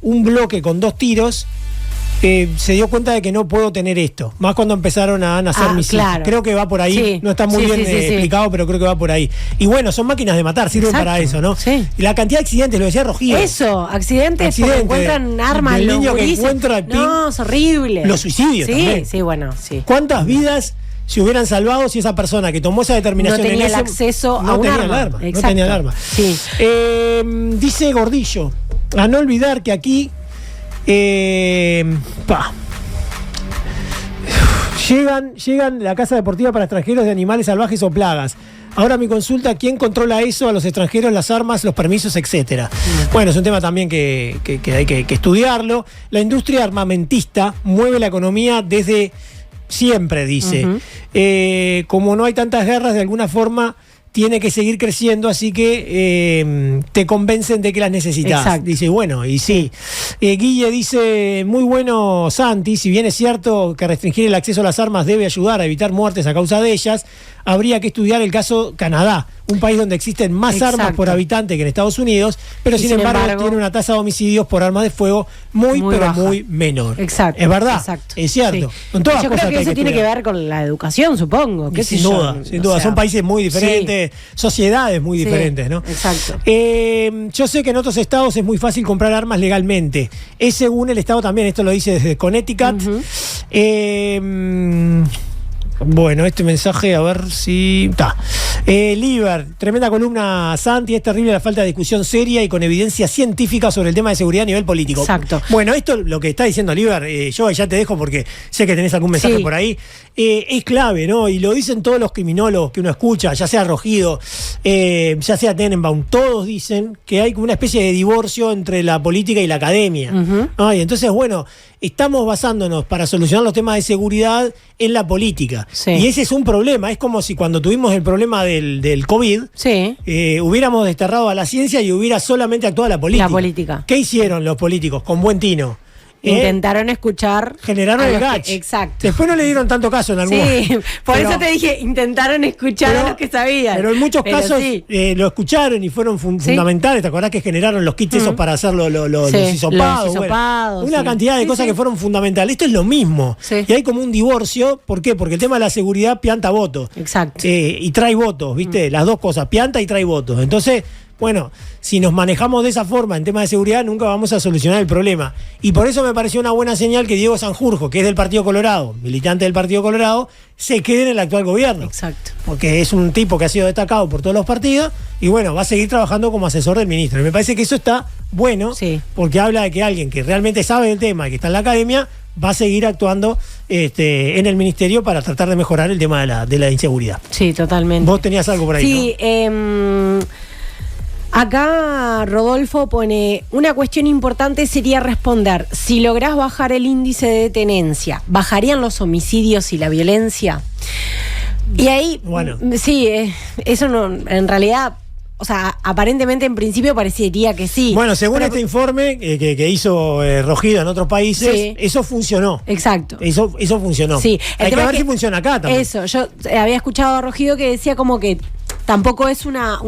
un bloque con 2 tiros, se dio cuenta de que no puedo tener esto. Más cuando empezaron a nacer mis hijos. Creo que va por ahí. Sí. No está muy bien explicado, pero creo que va por ahí. Y bueno, son máquinas de matar, sirven para eso, ¿no? Sí. Y la cantidad de accidentes, lo decía Rogido. Eso, accidentes porque encuentran armas. El los niño que gurises. encuentra el pin. No, es horrible. Los suicidios también. Sí, bueno, sí. ¿Cuántas vidas se hubieran salvado si esa persona que tomó esa determinación no tenía en el acceso no a un tenía arma? el arma? Exacto. No tenía el arma. Sí. Dice Gordillo, a no olvidar que aquí llegan la casa deportiva para extranjeros de animales salvajes o plagas. Ahora mi consulta, ¿quién controla eso? A los extranjeros, las armas, los permisos, etcétera. Bueno, es un tema también que hay que estudiarlo. La industria armamentista mueve la economía desde siempre, dice. Como no hay tantas guerras, de alguna forma tiene que seguir creciendo, así que te convencen de que las necesitas. Exacto. Dice, bueno, y sí. Guille dice, muy bueno Santi, si bien es cierto que restringir el acceso a las armas debe ayudar a evitar muertes a causa de ellas, habría que estudiar el caso Canadá, un país donde existen más armas por habitante que en Estados Unidos, pero sin embargo tiene una tasa de homicidios por armas de fuego muy menor. Exacto. Es verdad, exacto. es cierto. Sí. Son todas Yo cosas creo que eso tiene que ver con la educación, supongo. Sin duda, son países muy diferentes, sociedades muy diferentes, ¿no? Exacto. Yo sé que en otros estados es muy fácil comprar armas legalmente. Es según el estado también, esto lo dice desde Connecticut. Bueno, este mensaje, a ver si está. Liber, tremenda columna, Santi. Es terrible la falta de discusión seria y con evidencia científica sobre el tema de seguridad a nivel político. Exacto. Bueno, esto lo que está diciendo Liber, yo ya te dejo porque sé que tenés algún mensaje por ahí. Es clave, ¿no? Y lo dicen todos los criminólogos que uno escucha, ya sea Rogido, ya sea Tenenbaum, todos dicen que hay como una especie de divorcio entre la política y la academia. ¿No? Y entonces, bueno, estamos basándonos para solucionar los temas de seguridad en la política. Y ese es un problema. Es como si cuando tuvimos el problema del COVID, hubiéramos desterrado a la ciencia y hubiera solamente actuado la política. ¿Qué hicieron los políticos con buen tino? Intentaron escuchar. Generaron el gach. Exacto. Después no le dieron tanto caso en algunos. Sí, por eso te dije, intentaron escuchar a los que sabían. Pero en muchos casos lo escucharon y fueron fundamentales. ¿Te acordás que generaron los kits esos para hacer los hisopados? Una cantidad de cosas que fueron fundamentales. Esto es lo mismo. Y hay como un divorcio. ¿Por qué? Porque el tema de la seguridad pianta votos. Exacto. Y trae votos, ¿viste? Las dos cosas, pianta y trae votos. Entonces, bueno, si nos manejamos de esa forma en temas de seguridad, nunca vamos a solucionar el problema. Y por eso me pareció una buena señal que Diego Sanjurjo, que es del Partido Colorado, militante del Partido Colorado, se quede en el actual gobierno. Exacto. Porque es un tipo que ha sido destacado por todos los partidos y bueno, va a seguir trabajando como asesor del ministro. Y me parece que eso está bueno, porque habla de que alguien que realmente sabe del tema y que está en la academia va a seguir actuando en el ministerio para tratar de mejorar el tema de la inseguridad. Sí, totalmente. Vos tenías algo por ahí, ¿no? Acá Rodolfo pone, una cuestión importante sería responder, si lográs bajar el índice de tenencia, ¿bajarían los homicidios y la violencia? Y ahí, eso no, en realidad, o sea, aparentemente en principio parecería que sí. Bueno, según este informe que hizo Rogido en otros países, eso funcionó. Exacto. Eso funcionó. Sí. Hay que ver si funciona acá también. Eso, yo había escuchado a Rogido que decía como que tampoco es una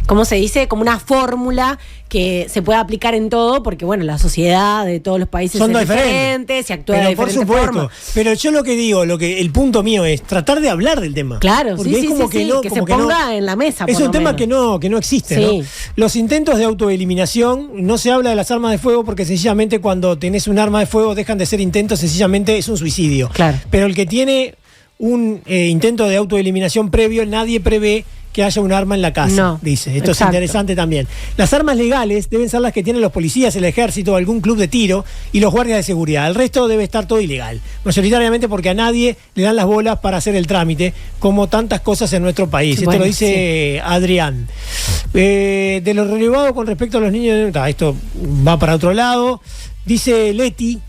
¿cómo se dice? Como una fórmula que se pueda aplicar en todo, porque bueno, la sociedad de todos los países son es diferente, se actúa de diferentes formas. Pero yo lo que digo, el punto mío es tratar de hablar del tema. Claro, porque es como que se ponga en la mesa. Es un tema que no existe, ¿no? Los intentos de autoeliminación, no se habla de las armas de fuego porque sencillamente cuando tenés un arma de fuego dejan de ser intentos, sencillamente es un suicidio. Claro. Pero el que tiene un intento de autoeliminación previo, nadie prevé que haya un arma en la casa, No, dice. Esto exacto. es interesante también. Las armas legales deben ser las que tienen los policías, el ejército, algún club de tiro y los guardias de seguridad. El resto debe estar todo ilegal. Mayoritariamente porque a nadie le dan las bolas para hacer el trámite, como tantas cosas en nuestro país. Esto Bueno, lo dice Adrián. De lo relevado con respecto a los niños, esto va para otro lado. Dice Leti,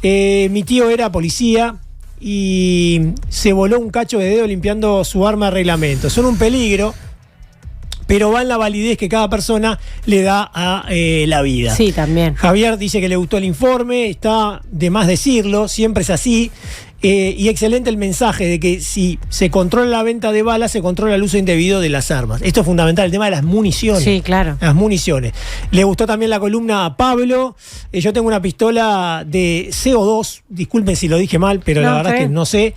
mi tío era policía y se voló un cacho de dedo limpiando su arma de reglamento. Son un peligro, pero va en la validez que cada persona le da a la vida. Sí, también. Javier dice que le gustó el informe, está de más decirlo, siempre es así. Y excelente el mensaje de que si se controla la venta de balas, se controla el uso indebido de las armas. Esto es fundamental, el tema de las municiones. Sí, claro. Las municiones. Le gustó también la columna a Pablo. Yo tengo una pistola de CO2, disculpen si lo dije mal, pero No, la verdad está es que bien. no sé.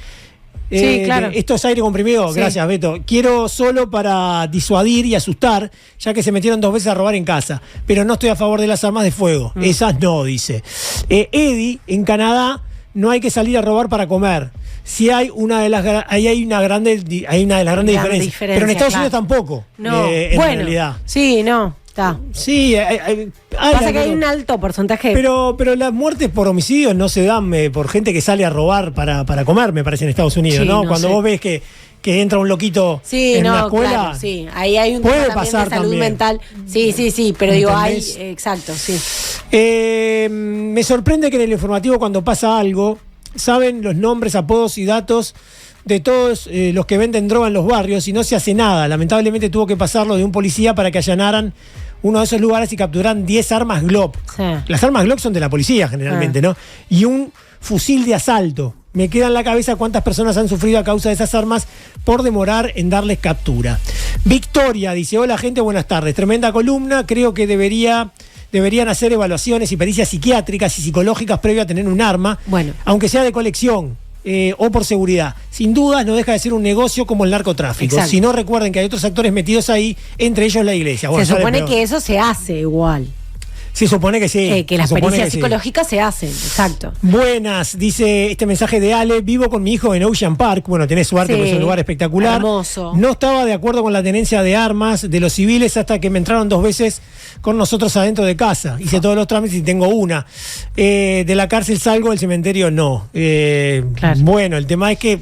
Sí, claro. Esto es aire comprimido, Sí. gracias Beto. Quiero solo para disuadir y asustar, ya que se metieron 2 veces a robar en casa. Pero no estoy a favor de las armas de fuego. Esas no, dice. Eddie, en Canadá, no hay que salir a robar para comer. Sí hay una de las grandes diferencias. Pero en Estados Unidos tampoco. No, en bueno, realidad. sí, no, está. Sí, Pasa que hay un alto porcentaje. pero las muertes por homicidios no se dan por gente que sale a robar para comer, me parece, en Estados Unidos, Sí, ¿no? no Cuando sé. vos ves que entra un loquito Sí, en una no, escuela. claro, sí. Ahí hay un puede tema también pasar de salud también. mental. Sí, pero digo, hay. ¿Entendés? Exacto, sí. Me sorprende que en el informativo, cuando pasa algo, saben los nombres, apodos y datos de todos los que venden droga en los barrios y no se hace nada. Lamentablemente tuvo que pasarlo de un policía para que allanaran uno de esos lugares y capturaran 10 armas Glock. Sí. Las armas Glock son de la policía generalmente, ¿no? Y un fusil de asalto. Me queda en la cabeza cuántas personas han sufrido a causa de esas armas por demorar en darles captura. Victoria dice, hola gente, buenas tardes. Tremenda columna, creo que deberían hacer evaluaciones y pericias psiquiátricas y psicológicas previo a tener un arma, Bueno. aunque sea de colección o por seguridad. Sin dudas no deja de ser un negocio como el narcotráfico. Exacto. Si no, recuerden que hay otros actores metidos ahí, entre ellos la iglesia. Bueno, Se sale supone peor. que eso se hace igual. Se supone que sí. Que las se supone pericias que sí. psicológicas se hacen, exacto. Buenas, dice este mensaje de Ale. Vivo con mi hijo en Ocean Park. Bueno, tenés suerte, Sí, porque es un lugar espectacular. hermoso. No estaba de acuerdo con la tenencia de armas de los civiles hasta que me entraron 2 veces con nosotros adentro de casa. Hice todos los trámites y tengo una. De la cárcel salgo, del cementerio no. Claro. Bueno, el tema es que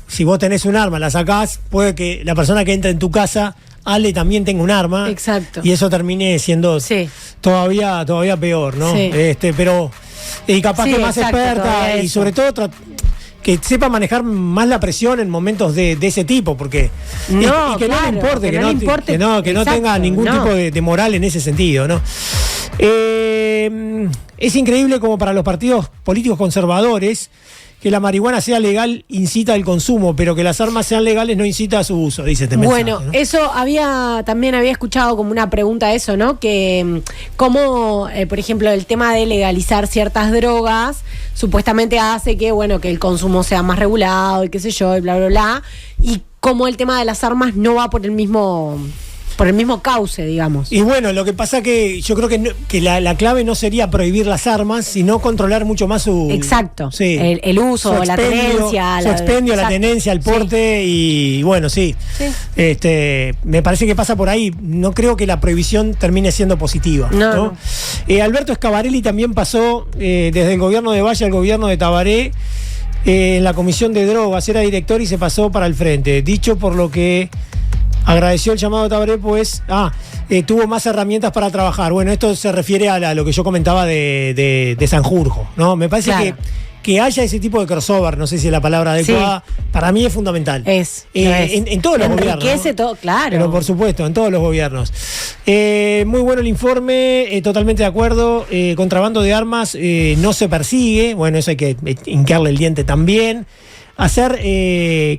si vos tenés un arma, la sacás, puede que la persona que entra en tu casa, Ale, también tenga un arma. Exacto. Y eso termine siendo Sí. todavía peor, ¿no? Sí. Pero y capaz Sí, que más exacto, experta todavía y eso. sobre todo que sepa manejar más la presión en momentos de ese tipo, porque No, y que no claro, le importe, que no le importe, que no exacto, tenga ningún no. tipo de moral en ese sentido, ¿no? Es increíble como para los partidos políticos conservadores que la marihuana sea legal incita al consumo, pero que las armas sean legales no incita a su uso, dice este mensaje, Bueno, ¿no? eso también había escuchado como una pregunta eso, ¿no? Que cómo, por ejemplo, el tema de legalizar ciertas drogas supuestamente hace que, bueno, que el consumo sea más regulado y qué sé yo, y bla, bla, bla. Y cómo el tema de las armas no va por el mismo cauce, digamos. Y bueno, lo que pasa que yo creo que la clave no sería prohibir las armas, sino controlar mucho más su... Exacto. Sí. El uso, Su la expendio, tenencia. su expendio, la exacto. tenencia, el porte y bueno, sí. Sí. Me parece que pasa por ahí. No creo que la prohibición termine siendo positiva. No. Alberto Scavarelli también pasó desde el gobierno de Valle al gobierno de Tabaré en la comisión de drogas. Era director y se pasó para el frente. Dicho por lo que... agradeció el llamado de Tabaré, pues tuvo más herramientas para trabajar. Bueno, esto se refiere a lo que yo comentaba de Sanjurjo, ¿no? Me parece Claro. que haya ese tipo de crossover, no sé si es la palabra adecuada, para mí es fundamental. Es. En todos los gobiernos. Enriquece ¿no? todo, claro. Pero por supuesto, en todos los gobiernos. Muy bueno el informe, totalmente de acuerdo. Contrabando de armas no se persigue, bueno, eso hay que hincarle el diente también. Hacer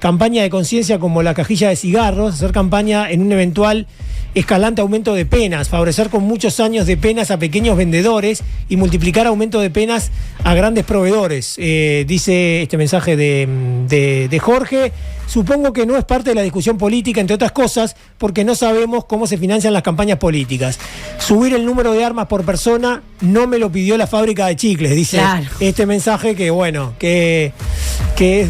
campaña de conciencia como la cajilla de cigarros, hacer campaña en un eventual escalante aumento de penas, favorecer con muchos años de penas a pequeños vendedores y multiplicar aumento de penas a grandes proveedores, dice este mensaje de Jorge. Supongo que no es parte de la discusión política, entre otras cosas, porque no sabemos cómo se financian las campañas políticas. Subir el número de armas por persona no me lo pidió la fábrica de chicles, dice Claro. este mensaje que bueno, que es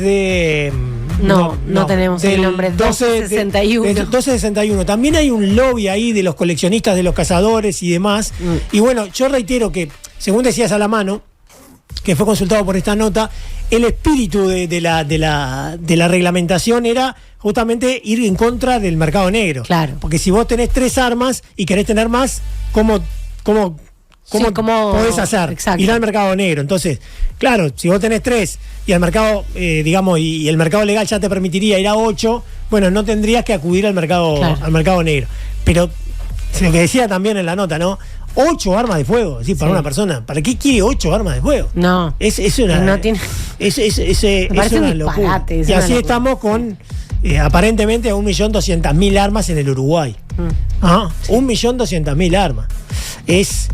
No tenemos el nombre. 1261. 1261. También hay un lobby ahí de los coleccionistas, de los cazadores y demás. Y bueno, yo reitero que, según decía Salamano, que fue consultado por esta nota, el espíritu de la reglamentación era justamente ir en contra del mercado negro. Claro. Porque si vos tenés 3 armas y querés tener más, ¿cómo podés hacer? Exacto. Ir al mercado negro. Entonces, claro, si vos tenés 3 y el mercado, y el mercado legal ya te permitiría ir a 8, bueno, no tendrías que acudir al mercado, al mercado negro. Pero lo que decía también en la nota, ¿no? 8 armas de fuego, ¿sí? Para una persona. ¿Para qué quiere 8 armas de fuego? No. Es una, no tiene... es una locura. Y así estamos con aparentemente 1.200.000 armas en el Uruguay. 1.200.000 armas. Es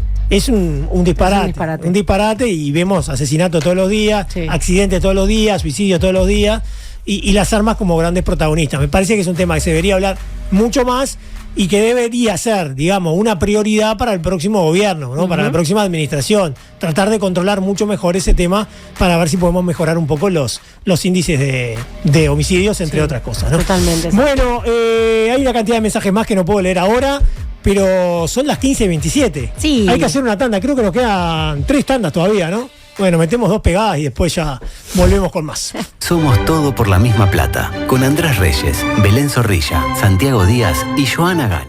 un disparate. Un disparate, y vemos asesinatos todos los días, accidentes todos los días, suicidios todos los días, y las armas como grandes protagonistas. Me parece que es un tema que se debería hablar mucho más y que debería ser, digamos, una prioridad para el próximo gobierno, ¿no? Para la próxima administración. Tratar de controlar mucho mejor ese tema para ver si podemos mejorar un poco los índices de homicidios, entre otras cosas, ¿no? Totalmente. Bueno, hay una cantidad de mensajes más que no puedo leer ahora, pero son las 15:27. Sí. Hay que hacer una tanda, creo que nos quedan 3 tandas todavía, ¿no? Bueno, metemos 2 pegadas y después ya volvemos con más. Somos todo por la misma plata. Con Andrés Reyes, Belén Zorrilla, Santiago Díaz y Joana Gani.